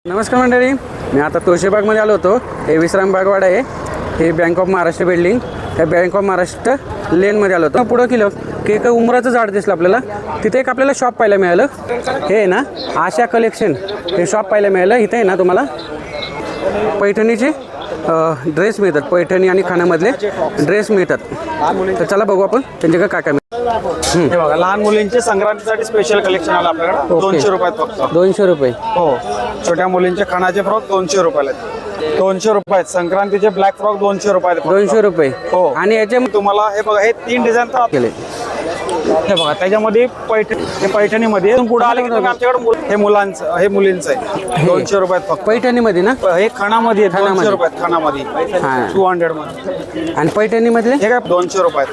नमस्कार मंडळी, मी आता तुळशीबागमध्ये आलो होतो. हे विश्राम बागवाड आहे. हे बँक ऑफ महाराष्ट्र बिल्डिंग, हे बँक ऑफ महाराष्ट्र लेनमध्ये आलो होतो. पुढं केलं की एक उमराचं झाड दिसलं आपल्याला. तिथे एक आपल्याला शॉप पाहायला मिळालं. हे आहे ना आशा कलेक्शन, हे शॉप पाहायला मिळालं. इथे आहे ना तुम्हाला पैठणीचे ड्रेस मिळतात. पैठणी आणि खाण्यामधले ड्रेस मिळतात. तर चला बघू आपण त्यांच्याकडे काय काय मिळतं. हे बघा, लहान मुलींचे संक्रांतीसाठी स्पेशल कलेक्शन आलं आपल्याकडे. 200 रुपयात फक्त. 200 रुपये. हो, छोट्या मुलींचे खानाचे फ्रॉक 200 रुपयाला. 200 रुपयात. संक्रांतीचे ब्लॅक फ्रॉक 200 रुपयात. 200 रुपये. हो. आणि याचे तुम्हाला हे बघा, हे 3 डिझाईन तर केले. हे बघा, त्याच्यामध्ये पैठणीमध्ये पुढे आले की तुम्ही आमच्याकडे हे मुलांचं, हे मुलींचं आहे. 200 रुपयात फक्त. पैठणीमध्ये ना, हे खानामध्ये 200 रुपयात. खानामध्ये 200 मध्ये. आणि पैठणीमधले हे काय 200 रुपयात.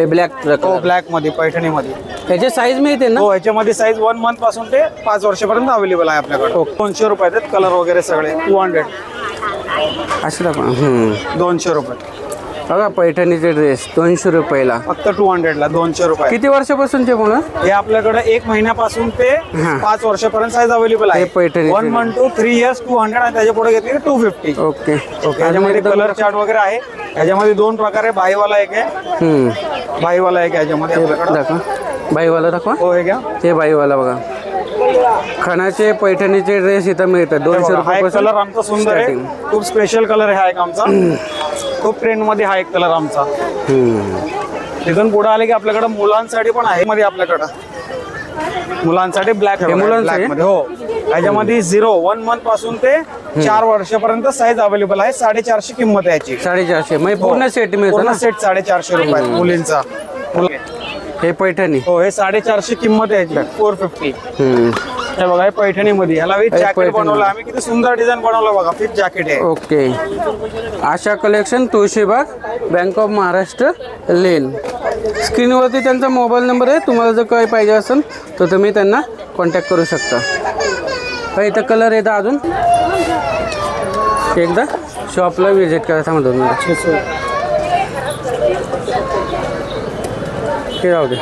ब्लॅक. हो, ब्लॅक मध्ये, पैठणीमध्ये. त्याचे साईज मिळते ना. हो, याच्यामध्ये साईज 1 मंथ पासून ते 5 वर्षापर्यंत अवेलेबल आहे आपल्याकडे. 200 रुपयात आहेत. कलर वगैरे सगळे 200. असे दाखवा. 200 रुपये बघा, पैठणीचे ड्रेस 200 रुपयाला. फक्त 200 ला. 200 रुपये. किती वर्षापासूनचे मुलं? हे आपल्याकडे 1 महिन्यापासून ते 5 वर्षापर्यंत साईज अवेलेबल आहे. पैठणी 1 मंथ टू 3 इयर्स 200 आणि त्याच्या पुढे घेतली 250. ओके. याच्यामध्ये कलर चार्ट वगैरे आहे. याच्यामध्ये 2 प्रकारे, बाईवाला एक आहे, बाईवाला एक आहे. याच्यामध्ये दाखवा, बाईवाला दाखवा. हो, हे घ्या. ते बाईवाला बघा. खणाचे पैठणीचे ड्रेस इथं मिळतात 200 रुपये. कलर आमचा सुंदर आहे. खूप स्पेशल कलर आहे हा एक आमचा. खूप ट्रेंड मध्ये हा एक कलर आमचा. तिथून पुढे आले की आपल्याकडे मुलांसाठी पण आहे. मध्ये आपल्याकडं मुलांसाठी ब्लॅक मध्ये. हो, याच्यामध्ये 1 मंथ पासून ते 4 वर्षापर्यंत साईज अवेलेबल आहे. 450 किंमत आहे याची. 450. म्हणजे पूर्ण सेट मिळतो ना. सेट 450 रुपये मुलींचा. हे पैठणी. हो, हे 450 किंमत आहे याची. 450. हे बघा, हे पैठणीमध्ये. ह्याला विथ जॅकेट बनवलं आम्ही. किती सुंदर डिझाईन बनवलं बघा. विथ जॅकेट आहे. Okay. Asha collection, Tulshibaug, bank of Maharashtra lane. स्क्रीनवरती त्यांचा मोबाईल नंबर आहे. तुम्हाला जर काही पाहिजे असेल तर तुम्ही त्यांना कॉन्टॅक्ट करू शकता. इथं कलर येतं अजून. एकदा शॉपला व्हिजिट करा. सांगतो मी. ते राहू दे.